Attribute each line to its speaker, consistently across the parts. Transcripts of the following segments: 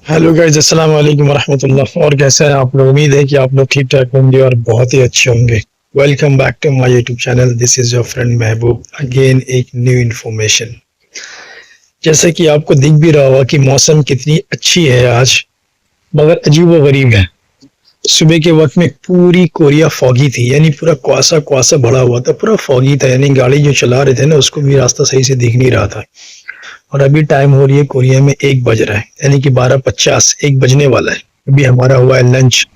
Speaker 1: Hello guys, अस्सलाम वालेकुम वरहमतुल्लाह। और कैसे हैं आप लोग? उम्मीद है कि आप लोग ठीक ठाक होंगे और बहुत ही अच्छे होंगे। Welcome back to my YouTube channel. This is your friend Mehboob again, एक न्यू इन्फॉर्मेशन। जैसे कि आपको दिख भी रहा होगा कि मौसम कितनी अच्छी है आज, मगर अजीब व गरीब है। सुबह के वक्त में पूरी कोरिया फॉगी थी, यानी पूरा कुआसा कुआसा भरा हुआ था, पूरा फॉगी था, यानी गाड़ी जो चला रहे थे ना उसको भी रास्ता सही से दिख नहीं रहा था। और अभी टाइम हो रही है कोरिया में 1 बज रहा है, यानी कि 12:50, 1 बजने वाला है। अभी हमारा हुआ है लंच।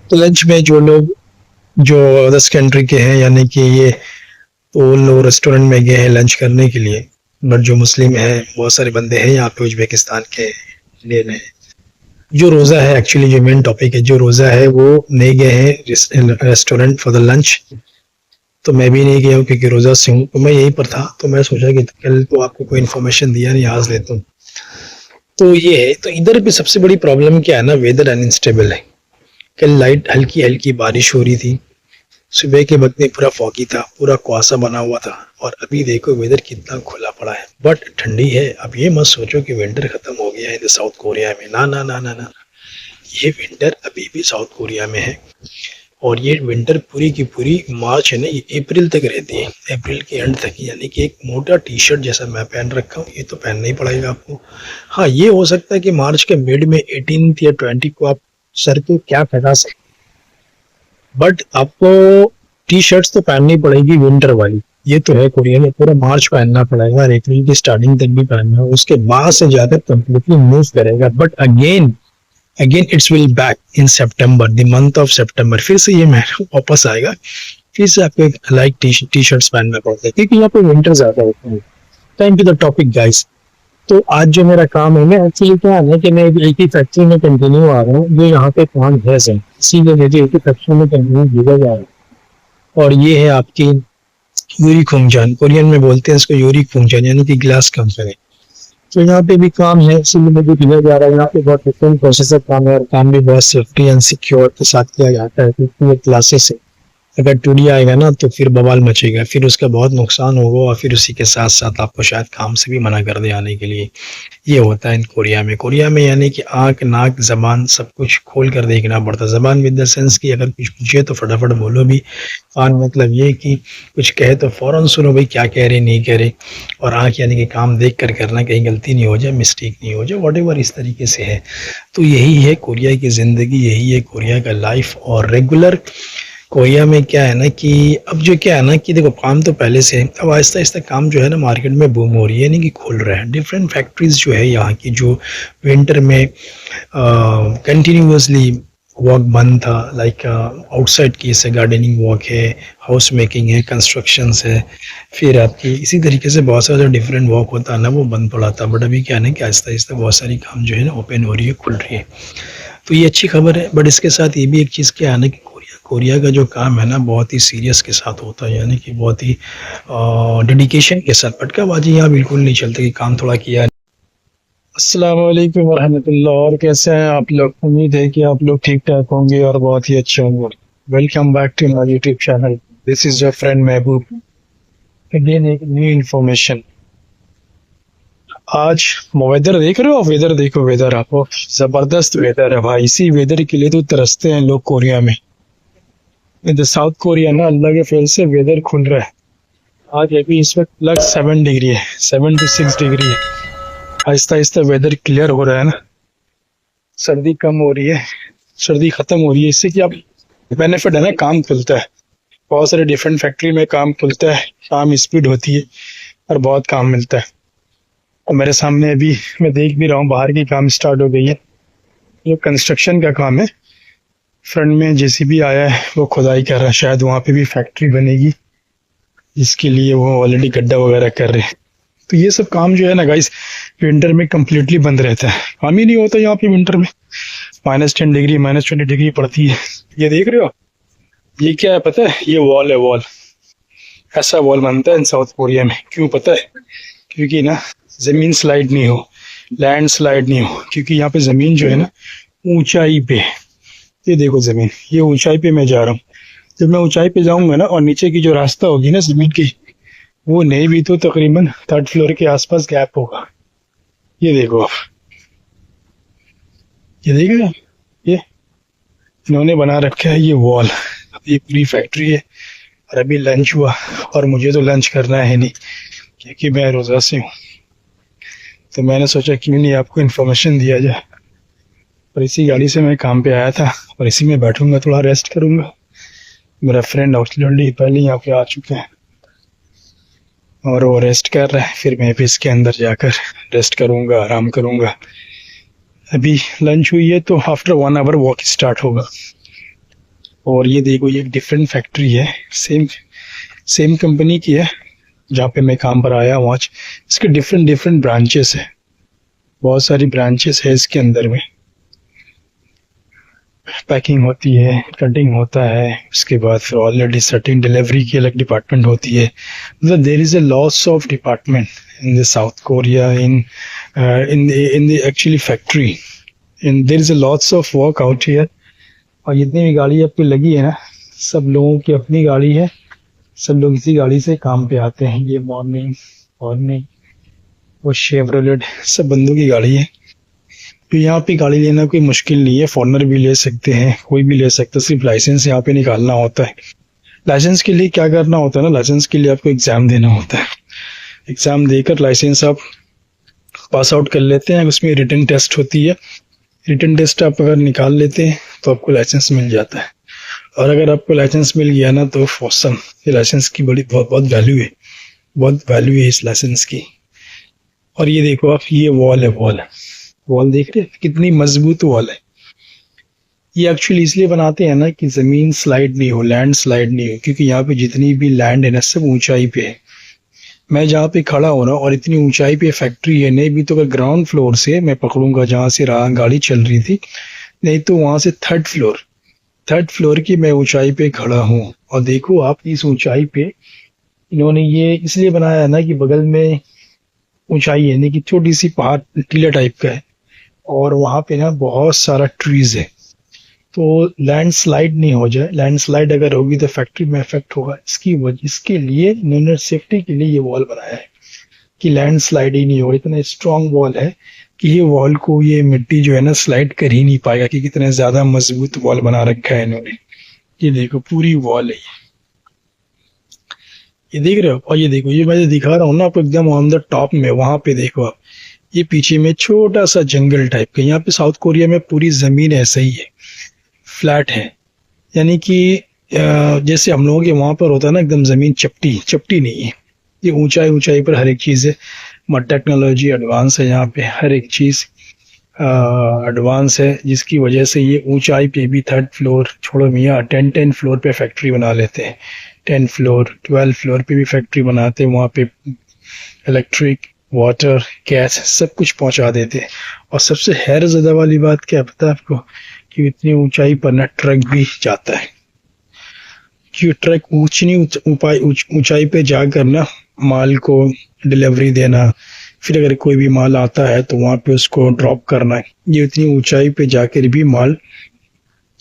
Speaker 1: तो लंच में जो लोग जो अदर्स कंट्री के हैं, यानी कि ये, तो वो लोग रेस्टोरेंट में गए हैं लंच करने के लिए। बट जो मुस्लिम है, बहुत सारे बंदे हैं यहाँ पे उज्बेकिस्तान के, इंडियन है। जो रोज़ा है, एक्चुअली जो मेन टॉपिक है, जो रोज़ा है वो नहीं गए हैं रेस्टोरेंट फॉर द लंच। तो मैं भी नहीं गया हूँ क्योंकि रोज़ा से हूँ, तो मैं यहीं पर था। तो मैं सोचा कि कल तो आपको कोई इन्फॉर्मेशन दिया नहीं, आज देता हूँ। तो ये है, तो इधर भी सबसे बड़ी प्रॉब्लम क्या है ना, वेदर अनस्टेबल है। कल लाइट हल्की हल्की बारिश हो रही थी, सुबह के वक्त में पूरा फॉगी था, पूरा कुआसा बना हुआ था। और अभी देखो वेदर कितना खुला पड़ा है, बट ठंडी है। अब ये मत सोचो कि विंटर खत्म हो गया है साउथ कोरिया में, ना ना ना ना ना। ये विंटर अभी भी साउथ कोरिया में है। और ये विंटर पूरी की पूरी मार्च है ना, ये अप्रैल तक रहती है, अप्रैल के एंड तक। यानी कि एक मोटा टी शर्ट जैसा मैं पहन रखा हूँ, ये तो पहनना ही पड़ेगा आपको। हाँ, ये हो सकता है कि मार्च के मिड में 18 या 20 को आप सर पे क्या फैला सकते, बट आपको टी शर्ट्स तो पहननी पड़ेगी विंटर वाली। ये तो है, कोरिया में पूरा मार्च पहनना पड़ेगा और अप्रैल की स्टार्टिंग तक भी पहनना है, उसके बाद से जाकर कंप्लीटली मूव करेगा। But again again it's will back in September, the month of September. फिर से ये महीना वापस आएगा, फिर से आपको लाइक टी शर्ट्स पहनना पड़ता है क्योंकि यहाँ पे विंटर ज्यादा होता है। Time to the topic guys. तो आज जो मेरा काम है, मैं एक्चुअली क्या है ना कि मैं एक ही फैक्ट्री में कंटिन्यू आ रहा हूँ, जो यहाँ पे 5 गैस है, इसीलिए मुझे एक ही फैक्ट्री में कंटिन्यू भेजा जा रहा है। और ये है आपकी यूरी खुंगजान, कोरियन में बोलते हैं इसको यूरी खुंगजान, यानी कि ग्लास कंपनी। तो यहाँ पे भी काम है, इसीलिए मुझे भेजा जा रहा है। यहाँ पे बहुत डिफरेंट प्रोसेस का काम है और काम भी बहुत सेफ्टी एंड सिक्योर के साथ किया जाता है, क्योंकि ये क्लासेस है। अगर टूटी आएगा ना तो फिर बवाल मचेगा, फिर उसका बहुत नुकसान होगा और फिर उसी के साथ साथ आपको शायद काम से भी मना कर दे आने के लिए। ये होता है इन कोरिया में। कोरिया में यानी कि आंख नाक जबान सब कुछ खोल कर देखना पड़ता है। जबान विद द सेंस कि अगर कुछ पूछे तो फटाफट बोलो भी। कान मतलब ये कि कुछ कहे तो फौरन सुनो भाई क्या कह रहे नहीं कह रहे। और आंख यानी कि काम देख कर करना, कहीं गलती नहीं हो जाए, मिस्टेक नहीं हो जाए, वट एवर, इस तरीके से है। तो यही है कोरिया की ज़िंदगी, यही है कोरिया का लाइफ। और रेगुलर कोरिया में क्या है ना कि अब जो क्या है ना कि देखो, काम तो पहले से है, अब आहिस्ता आहिस्ता काम जो है ना मार्केट में बूम हो रही है, यानी कि खुल रहा है। डिफरेंट फैक्ट्रीज जो है यहाँ की, जो विंटर में कंटिन्यूसली वर्क बंद था, लाइक आउटसाइड की, जैसे गार्डनिंग वर्क है, हाउस मेकिंग है, कंस्ट्रक्शंस है, फिर आपकी इसी तरीके से बहुत सारा जो डिफरेंट वर्क होता है ना वो बंद पड़ा था। बट अभी क्या है ना कि आहिस्ता आहिस्ता बहुत सारी काम जो है ना ओपन हो रही है, खुल रही है। तो ये अच्छी खबर है। बट इसके साथ ये भी एक चीज़ क्या है ना कि कोरिया कोरिया का जो काम है ना बहुत ही सीरियस के साथ होता है, यानी कि बहुत ही डेडिकेशन के साथ। पटकाबाजी यहाँ बिल्कुल नहीं चलती कि काम थोड़ा किया। अस्सलाम वालेकुम वरहमतुल्लाह। और कैसे हैं आप लोग? उम्मीद है कि आप लोग ठीक ठाक होंगे और बहुत ही अच्छे होंगे। Welcome back to my YouTube channel. This is your friend Mehboob again, एक न्यू इन्फॉर्मेशन। आज वेदर देख रहे हो आप? वेदर देखो, वेदर आपको जबरदस्त वेदर है भाई। इसी वेदर के लिए तो तरसते हैं लोग कोरिया में। इधर साउथ कोरिया ना, अल्लाह के फेल से वेदर खुल रहा है। आज अभी इस वक्त प्लस 7 डिग्री है, 7 to 6 डिग्री है। आहिस्ता आहिस्ता वेदर क्लियर हो रहा है ना, सर्दी कम हो रही है, सर्दी खत्म हो रही है। इससे कि अब बेनिफिट है ना, काम खुलता है। बहुत सारे डिफरेंट फैक्ट्री में काम खुलता है, काम स्पीड होती है और बहुत काम मिलता है। और मेरे सामने अभी मैं देख भी रहा हूँ, बाहर की काम स्टार्ट हो गई है। जो कंस्ट्रक्शन का काम है, फ्रंट में जेसीबी आया है, वो खुदाई कर रहा है। शायद वहाँ पे भी फैक्ट्री बनेगी, जिसके लिए वो ऑलरेडी गड्ढा वगैरह कर रहे हैं। तो ये सब काम जो है ना गाइस, विंटर में कम्प्लीटली बंद रहता है। काम ही नहीं होता यहाँ पे विंटर में। -10 डिग्री, -20 डिग्री पड़ती है। ये देख रहे हो, ये क्या है पता है? ये वॉल है, वॉल। ऐसा वॉल बनता है इन साउथ कोरिया में। क्यों पता है? क्योंकि ना जमीन स्लाइड नहीं हो, लैंड स्लाइड नहीं हो, क्योंकि यहाँ पे जमीन जो है ना ऊंचाई पे। ये देखो जमीन, ये ऊंचाई पे मैं जा रहा हूँ। जब मैं ऊंचाई पे जाऊंगा ना, और नीचे की जो रास्ता होगी ना जमीन की, वो नहीं भी तो तकरीबन 3rd फ्लोर के आसपास गैप होगा। ये देखो आप, ये देखिए, ये इन्होंने बना रखा है ये वॉल। ये पूरी फैक्ट्री है और अभी लंच हुआ और मुझे तो लंच करना है नहीं क्योंकि मैं रोज़ा से हूँ। तो मैंने सोचा क्यों नहीं आपको इन्फॉर्मेशन दिया जाए। और इसी गाड़ी से मैं काम पे आया था और इसी में बैठूंगा, थोड़ा रेस्ट करूंगा। मेरा फ्रेंड ऑलरेडी पहले यहाँ पे आ चुका है और वो रेस्ट कर रहा है, फिर मैं भी इसके अंदर जाकर रेस्ट करूंगा, आराम करूंगा। अभी लंच हुई है तो आफ्टर 1 आवर वॉक स्टार्ट होगा। और ये देखो, ये एक डिफरेंट फैक्ट्री है, सेम कंपनी की है जहाँ पे मैं काम पर आया हूँ आज। इसके डिफरेंट डिफरेंट ब्रांचेस है, बहुत सारी ब्रांचेस है इसके अंदर में। पैकिंग होती है, कटिंग होता है, उसके बाद फिर ऑलरेडी सेटिंग, डिलीवरी की अलग डिपार्टमेंट होती है। मतलब there is a lots of department in the South Korea, in the actually factory, in there is a lots of work out here. और जितनी भी गाड़ी आपकी लगी है ना, सब लोगों की अपनी गाड़ी है, सब लोग इसी गाड़ी से काम पे आते हैं। ये मॉर्निंग वो शेवरोलेट, सब बंदों की गाड़ी है। तो यहाँ पे गाड़ी लेना कोई मुश्किल नहीं है, फॉरनर भी ले सकते हैं, कोई भी ले सकता है, सिर्फ लाइसेंस यहाँ पे निकालना होता है। लाइसेंस के लिए क्या करना होता है ना, लाइसेंस के लिए आपको एग्जाम देना होता है। एग्जाम देकर लाइसेंस आप पास आउट कर लेते हैं, उसमें रिटन टेस्ट होती है। रिटन टेस्ट आप अगर निकाल लेते हैं तो आपको लाइसेंस मिल जाता है। और अगर आपको लाइसेंस मिल गया ना तो फॉसम, ये लाइसेंस की बड़ी बहुत वैल्यू है, बहुत वैल्यू है इस लाइसेंस की। और ये देखो आप, ये वॉल देख रहे हैं, कितनी मजबूत वॉल है। ये एक्चुअली इसलिए बनाते हैं ना कि जमीन स्लाइड नहीं हो, लैंड स्लाइड नहीं हो, क्योंकि यहाँ पे जितनी भी लैंड है ना, सब ऊंचाई पे है। मैं जहाँ पे खड़ा हूँ ना, और इतनी ऊंचाई पे फैक्ट्री है, नहीं भी तो अगर ग्राउंड फ्लोर से मैं पकड़ूंगा जहाँ से गाड़ी चल रही थी, नहीं तो वहां से थर्ड फ्लोर की मैं ऊंचाई पे खड़ा हूँ। और देखो आप, इस ऊंचाई पे इन्होंने ये इसलिए बनाया है ना कि बगल में ऊंचाई है, नहीं कि छोटी सी पहाड़ टीला टाइप का है, और वहां पे ना बहुत सारा ट्रीज है, तो लैंडस्लाइड नहीं हो जाए। लैंडस्लाइड अगर होगी तो फैक्ट्री में इफेक्ट होगा। इसके लिए इन्होंने सेफ्टी के लिए ये वॉल बनाया है कि लैंडस्लाइड ही नहीं होगा। इतना स्ट्रांग वॉल है कि ये वॉल को ये मिट्टी जो है ना स्लाइड कर ही नहीं पाएगा, कि कितना ज्यादा मजबूत वॉल बना रखा है इन्होंने। ये देखो, पूरी वॉल है ये देख रहे हो। और ये देखो, ये मैं जो दिखा रहा हूँ ना आपको, एकदम ऑन द टॉप में, वहां पे देखो आप, ये पीछे में छोटा सा जंगल टाइप का। यहाँ पे साउथ कोरिया में पूरी जमीन ऐसा ही है, फ्लैट है, यानी कि जैसे हम लोगों के वहां पर होता है ना, एकदम जमीन चपटी नहीं है। ये ऊंचाई पर हर एक चीज है। मत टेक्नोलॉजी एडवांस है यहाँ पे, हर एक चीज एडवांस है, जिसकी वजह से ये ऊंचाई पे भी थर्ड फ्लोर छोड़ो मियाँ, 10 फ्लोर पे फैक्ट्री बना लेते हैं। 10 फ्लोर 12 फ्लोर पे भी फैक्ट्री बनाते हैं। वहाँ पे इलेक्ट्रिक, वाटर, गैस सब कुछ पहुंचा देते हैं। और सबसे हैरत ज़्यादा वाली बात क्या पता है आपको, कि इतनी ऊंचाई पर ना ट्रक भी जाता है। कि ट्रक ऊंचाई पे जाकर ना माल को डिलीवरी देना, फिर अगर कोई भी माल आता है तो वहां पे उसको ड्रॉप करना है। ये इतनी ऊंचाई पे जाकर भी माल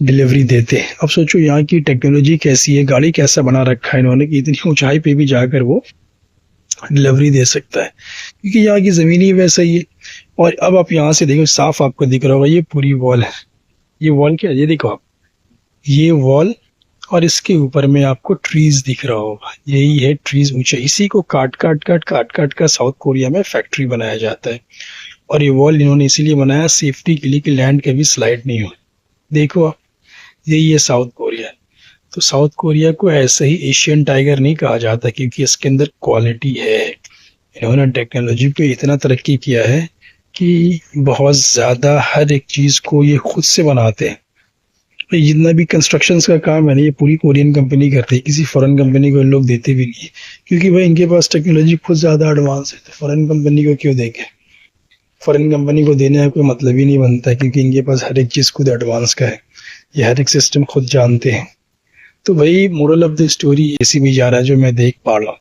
Speaker 1: डिलीवरी देते हैं। अब सोचो यहाँ की टेक्नोलॉजी कैसी है, गाड़ी कैसा बना रखा है इन्होंने कि इतनी ऊंचाई पे भी जाकर वो डिलीवरी दे सकता है, क्योंकि यहाँ की जमीन ही वैसा ही है। और अब आप यहाँ से देखो, साफ आपको दिख रहा होगा, ये पूरी वॉल है। ये वॉल क्या है, ये देखो आप, ये वॉल, और इसके ऊपर में आपको ट्रीज दिख रहा होगा, यही है ट्रीज ऊंचे। इसी को काट कर साउथ कोरिया में फैक्ट्री बनाया जाता है। और ये वॉल इन्होंने इसीलिए बनाया सेफ्टी के लिए, कि लैंड कभी स्लाइड नहीं हो। देखो आप, यही है साउथ कोरिया। तो साउथ कोरिया को ऐसे ही एशियन टाइगर नहीं कहा जाता, क्योंकि इसके अंदर क्वालिटी है। इन्होंने टेक्नोलॉजी पे इतना तरक्की किया है कि बहुत ज़्यादा हर एक चीज़ को ये खुद से बनाते हैं। जितना भी कंस्ट्रक्शन का काम है ना, ये पूरी कोरियन कंपनी करती है, किसी फॉरेन कंपनी को इन लोग देते भी नहीं है, क्योंकि भाई इनके पास टेक्नोलॉजी खुद ज़्यादा एडवांस है। तो फॉरेन कंपनी को क्यों देंगे, फॉरेन कंपनी को देने का कोई मतलब ही नहीं बनता है, क्योंकि इनके पास हर एक चीज़ खुद एडवांस का है, ये हर एक सिस्टम खुद जानते हैं। तो भाई मोरल ऑफ द स्टोरी ऐसी भी जा रहा है जो मैं देख पा रहा हूँ,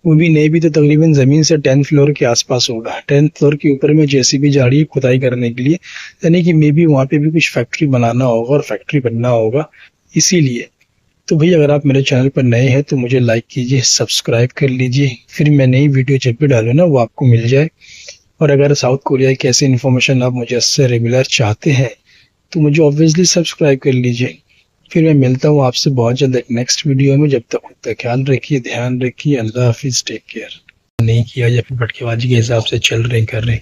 Speaker 1: वो भी नहीं भी तो तकरीबन ज़मीन से 10 फ्लोर के आसपास होगा। 10 फ्लोर के ऊपर में जेसीबी जा रही है खुदाई करने के लिए, यानी कि मे बी वहाँ पे भी कुछ फैक्ट्री बनाना होगा और फैक्ट्री बनना होगा, इसीलिए। तो भाई अगर आप मेरे चैनल पर नए हैं तो मुझे लाइक कीजिए, सब्सक्राइब कर लीजिए, फिर मैं नई वीडियो जब भी डालूँ ना वो आपको मिल जाए। और अगर साउथ कोरिया की ऐसी इन्फॉर्मेशन आप मुझे इससे रेगुलर चाहते हैं तो मुझे ऑब्वियसली सब्सक्राइब कर लीजिए। फिर मैं मिलता हूँ आपसे बहुत जल्द एक नेक्स्ट वीडियो में। जब तक खुद का ख्याल रखिए, ध्यान रखिए। अल्लाह हाफिज़, टेक केयर। नहीं किया या फिर भटकेबाजी के हिसाब से चल रहे कर रहे,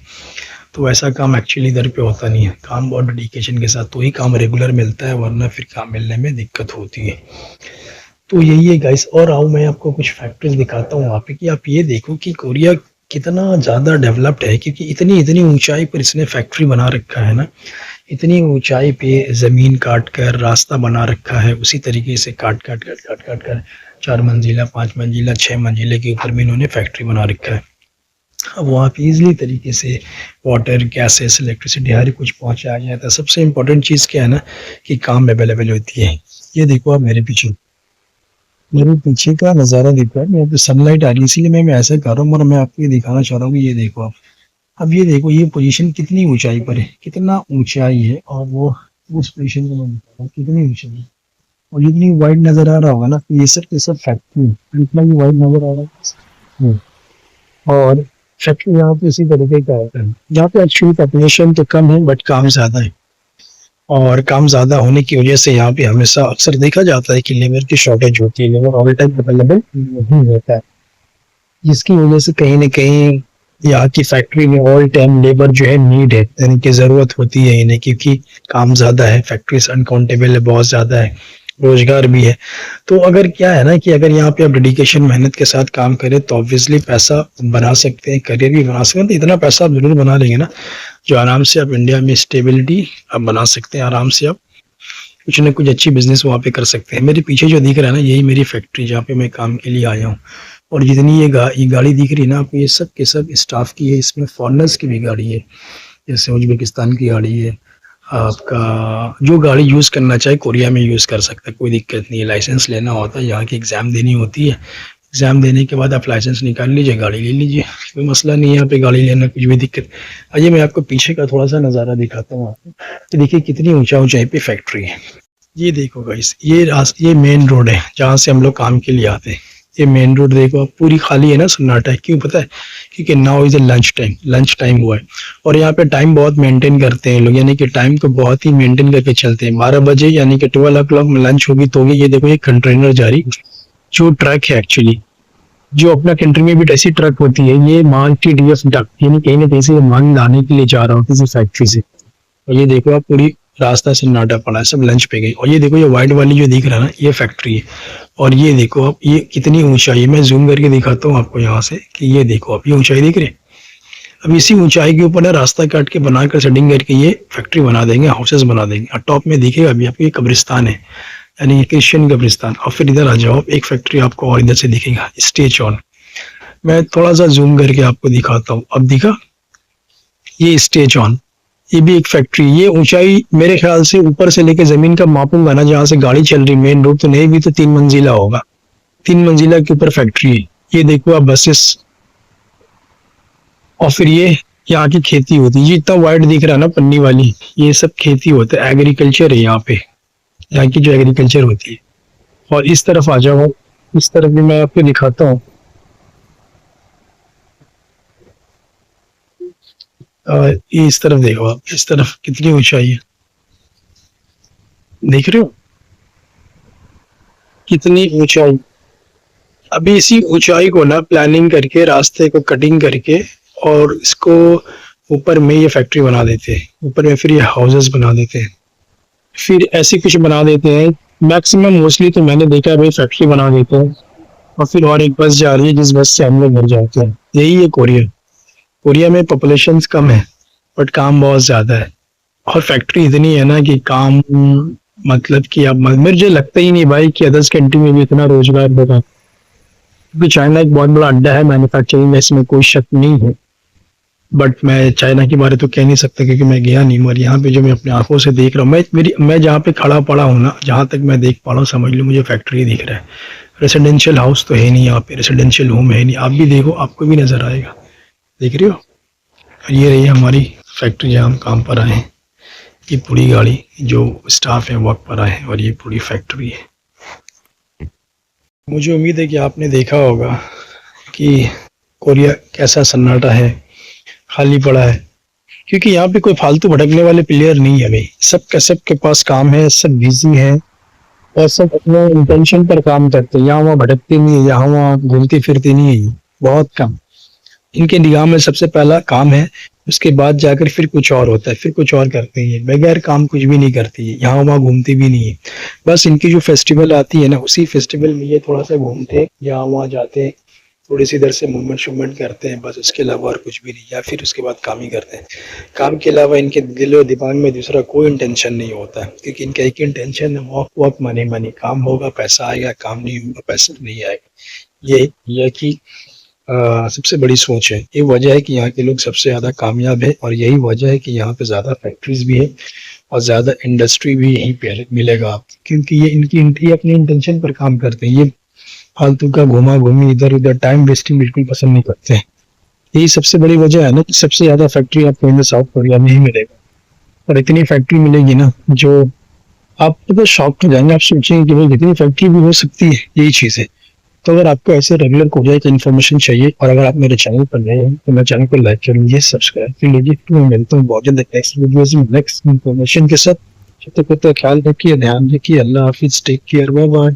Speaker 1: तो ऐसा काम एक्चुअली इधर पे होता नहीं है। काम बहुत डेडिकेशन के साथ तो ही काम रेगुलर मिलता है, वरना फिर काम मिलने में दिक्कत होती है। तो यही है गाइस। और आओ मैं आपको कुछ फैक्ट्रीज दिखाता हूँ वहाँ पे, कि आप ये देखो कि कोरिया कितना ज़्यादा डेवलप्ड है, क्योंकि इतनी इतनी ऊंचाई पर इसने फैक्ट्री बना रखा है ना। इतनी ऊंचाई पे ज़मीन काट कर रास्ता बना रखा है, उसी तरीके से काट काट काट काट काट कर 4 मंजिला, 5 मंजिला, 6 मंजिले के ऊपर भी इन्होंने फैक्ट्री बना रखा है। अब वहाँ पे ईजिली तरीके से वाटर, गैसेस, इलेक्ट्रिसिटी हर कुछ पहुँचाया जाता है। सबसे इम्पोर्टेंट चीज़ क्या है ना, कि काम अवेलेबल होती है। ये देखो आप मेरे पीछे का नज़ारा देखो, यहाँ पे सनलाइट आ रही है, इसीलिए मैं ऐसा कर रहा हूँ। और मैं आपको ये दिखाना चाह रहा हूँ कि ये देखो आप, अब ये देखो ये पोजीशन कितनी ऊंचाई पर है, कितना ऊंचाई है। और वो उस पोजीशन को मैं बता रहा हूँ कितनी ऊंचाई है। और जितनी वाइड नजर आ रहा होगा ना, तो ये सब फैक्ट्री है। जितना भी वाइड नजर आ रहा है। और फैक्ट्री यहाँ पे इसी तरीके का है। यहाँ पे एक्चुअली पॉपुलेशन तो कम है, बट काम ज्यादा है। और काम ज़्यादा होने की वजह से यहाँ पे हमेशा अक्सर देखा जाता है कि लेबर की शॉर्टेज होती है, लेबर ऑल टाइम अवेलेबल नहीं रहता है। जिसकी वजह से कहीं ना कहीं यहाँ की फैक्ट्री में ऑल टाइम लेबर जो है नीड है, यानी कि ज़रूरत होती है इन्हें, क्योंकि काम ज़्यादा है, फैक्ट्रीज अनकाउंटेबल है, बहुत ज़्यादा है, रोजगार भी है। तो अगर क्या है ना, कि अगर यहाँ पे आप डेडिकेशन मेहनत के साथ काम करें तो ऑब्वियसली पैसा बना सकते हैं, करियर भी बना सकते हैं। तो इतना पैसा आप जरूर बना लेंगे ना, जो आराम से आप इंडिया में स्टेबिलिटी आप बना सकते हैं। आराम से आप कुछ ना कुछ अच्छी बिजनेस वहाँ पे कर सकते हैं। मेरे पीछे जो दिख रहा है ना, यही मेरी फैक्ट्री जहाँ पे मैं काम के लिए आया हूँ। और जितनी ये गाड़ी दिख रही है ना आपको, ये सब के सब स्टाफ की है। इसमें फॉरनर्स की भी गाड़ी है, जैसे उज्बेकिस्तान की गाड़ी है। आपका जो गाड़ी यूज़ करना चाहे कोरिया में यूज़ कर सकता है, कोई दिक्कत नहीं है। लाइसेंस लेना होता है, यहाँ की एग्ज़ाम देनी होती है। एग्ज़ाम देने के बाद आप लाइसेंस निकाल लीजिए, गाड़ी ले लीजिए, कोई मसला नहीं है यहाँ पे गाड़ी लेना, कुछ भी दिक्कत। आइए मैं आपको पीछे का थोड़ा सा नज़ारा दिखाता हूँ आपको, कि देखिए कितनी ऊंचाई पे फैक्ट्री है। ये देखो गाइस, ये मेन रोड है जहाँ से हम लोग काम के लिए आते हैं। ये मेन रोड देखो आप, पूरी खाली है ना, सन्नाटा है। क्यों पता है? क्योंकि now is a lunch time हुआ है। और यहाँ पे टाइम बहुत मेंटेन करते हैं लोग, यानी कि टाइम को बहुत ही मेंटेन करके चलते हैं। 12 बजे यानी कि 12 o'clock में लंच होगी तो होगी। ये देखो ये कंटेनर जा रही, जो ट्रक है एक्चुअली, जो अपना कंट्री में भी ऐसी ट्रक होती है, ये माल की डीएफ डक, यानी कहीं ना कहीं से ये माल लाने के लिए जा रहा हो किसी फैक्ट्री से। और ये देखो आप, पूरी रास्ता सन्नाटा पड़ा है, सब लंच पे गई। और ये देखो ये वाइट वाली जो दिख रहा है ना, ये फैक्ट्री है। और ये देखो आप, ये कितनी ऊंचाई है, मैं जूम करके दिखाता हूँ आपको यहाँ से, कि ये देखो आप, ये ऊंचाई दिख रही है। अब इसी ऊंचाई के ऊपर ना रास्ता काट के बनाकर सेटिंग करके ये फैक्ट्री बना देंगे, हाउसेस बना देंगे। और टॉप में दिखेगा अभी आपको ये कब्रिस्तान है, यानी क्रिश्चियन कब्रिस्तान। और फिर इधर आ जाओ, एक फैक्ट्री आपको और इधर से दिखेगा, स्टेज ऑन। मैं थोड़ा सा जूम करके आपको दिखाता हूँ, अब दिखा ये स्टेज ऑन। ये भी एक फैक्ट्री। ये ऊंचाई मेरे ख्याल से ऊपर से लेके जमीन का मापूंगा ना, जहाँ से गाड़ी चल रही, मेन रोड तो नहीं भी तो 3 मंजिला होगा। 3 मंजिला के ऊपर फैक्ट्री है। ये देखो आप, बसेस। और फिर ये यहाँ की खेती होती है। ये इतना वाइड दिख रहा है ना पन्नी वाली, ये सब खेती होता है, एग्रीकल्चर है यहाँ पे, यहाँ की जो एग्रीकल्चर होती है। और इस तरफ आ जाओ, इस तरफ भी मैं आपको दिखाता हूँ। ये इस तरफ देखो आप, इस तरफ कितनी ऊंचाई है, देख रहे हो कितनी ऊंचाई। अभी इसी ऊंचाई को ना प्लानिंग करके, रास्ते को कटिंग करके, और इसको ऊपर में ये फैक्ट्री बना देते हैं, ऊपर में फिर ये हाउसेस बना देते हैं, फिर ऐसे कुछ बना देते हैं। मैक्सिमम मोस्टली तो मैंने देखा है भाई, फैक्ट्री बना देते हैं। और फिर और एक बस जा रही है, जिस बस से हम लोग घर जाते हैं। यही है कोरिया। कोरिया में पॉपुलेशन कम है, बट काम बहुत ज्यादा है। और फैक्ट्री इतनी है ना कि काम, मतलब कि अब मुझे लगता ही नहीं भाई कि अदर्स कंट्री में भी इतना रोजगार होगा। क्योंकि चाइना एक बहुत बड़ा अड्डा है मैन्युफैक्चरिंग में, इसमें कोई शक नहीं है। बट मैं चाइना के बारे तो कह नहीं सकता, क्योंकि मैं गया नहीं। मगर यहाँ पे जो मैं अपनी आंखों से देख रहा हूँ, मैं जहाँ पे खड़ा पड़ा हूँ ना, जहाँ तक मैं देख पा रहा हूँ, समझ लो मुझे फैक्ट्री दिख रहा है। रेसिडेंशियल हाउस तो है नहीं यहाँ पे, रेसिडेंशियल होम है नहीं। आप भी देखो, आपको भी नजर आएगा, देख रहे हो। ये रही हमारी फैक्ट्री जहाँ हम काम पर आए हैं। ये पूरी गाड़ी, जो स्टाफ है वर्क पर आए हैं, और ये पूरी फैक्ट्री है। मुझे उम्मीद है कि आपने देखा होगा कि कोरिया कैसा सन्नाटा है, खाली पड़ा है। क्योंकि यहाँ पे कोई फालतू भटकने वाले प्लेयर नहीं है भाई, सबके पास काम है, सब बिजी है और सब अपने इंटेंशन पर काम करते हैं। यहाँ वहाँ भटकते नहीं है, यहाँ वहाँ घूमती फिरती नहीं है, बहुत कम। इनके निगाह में सबसे पहला काम है, उसके बाद जाकर फिर कुछ और होता है, फिर कुछ और करते हैं। बगैर काम कुछ भी नहीं करती है, यहाँ वहाँ घूमती भी नहीं है। बस इनकी जो फेस्टिवल आती है ना, उसी फेस्टिवल में ये थोड़ा सा घूमते हैं, यहाँ वहाँ जाते हैं, थोड़ी सी इधर से मूवमेंट शूवमेंट करते हैं, बस उसके अलावा और कुछ भी नहीं। या फिर उसके बाद काम ही करते हैं। काम के अलावा इनके दिल और दिमाग में दूसरा कोई इंटेंशन नहीं होता है, क्योंकि इनका एक इंटेंशन है, वॉक वॉक मनी मनी, काम होगा पैसा आएगा, काम नहीं होगा पैसा नहीं आएगा। ये कि सबसे बड़ी सोच है। ये वजह है कि यहाँ के लोग सबसे ज़्यादा कामयाब है, और यही वजह है कि यहाँ पे ज़्यादा फैक्ट्रीज भी है और ज़्यादा इंडस्ट्री भी यहीं पे मिलेगा आपको, क्योंकि ये अपनी इंटेंशन पर काम करते हैं। ये फालतू का घुमा घूमी इधर उधर टाइम वेस्टिंग बिल्कुल पसंद नहीं करते हैं। यही सबसे बड़ी वजह है ना कि सबसे ज़्यादा फैक्ट्री आपको इंडिया साउथ कोरिया में ही मिलेगा। और इतनी फैक्ट्री मिलेगी ना, जो आप तो शॉक हो जाएंगे। आप सोचेंगे कि भाई इतनी फैक्ट्री भी हो सकती है, यही चीज़ है। तो अगर आपको ऐसे रेगुलर कोरिया की इन्फॉर्मेशन चाहिए, और अगर आप मेरे चैनल पर नए हैं तो मेरे चैनल को लाइक कर लीजिए, सब्सक्राइब कर लीजिए। तो मैं मिलता हूँ बहुत जल्द नेक्स्ट वीडियोज में नेक्स्ट इन्फॉर्मेशन के साथ। तब तक ख्याल रखिए, ध्यान रखिए, अल्लाह हाफिज, टेक केयर, बाय बाय।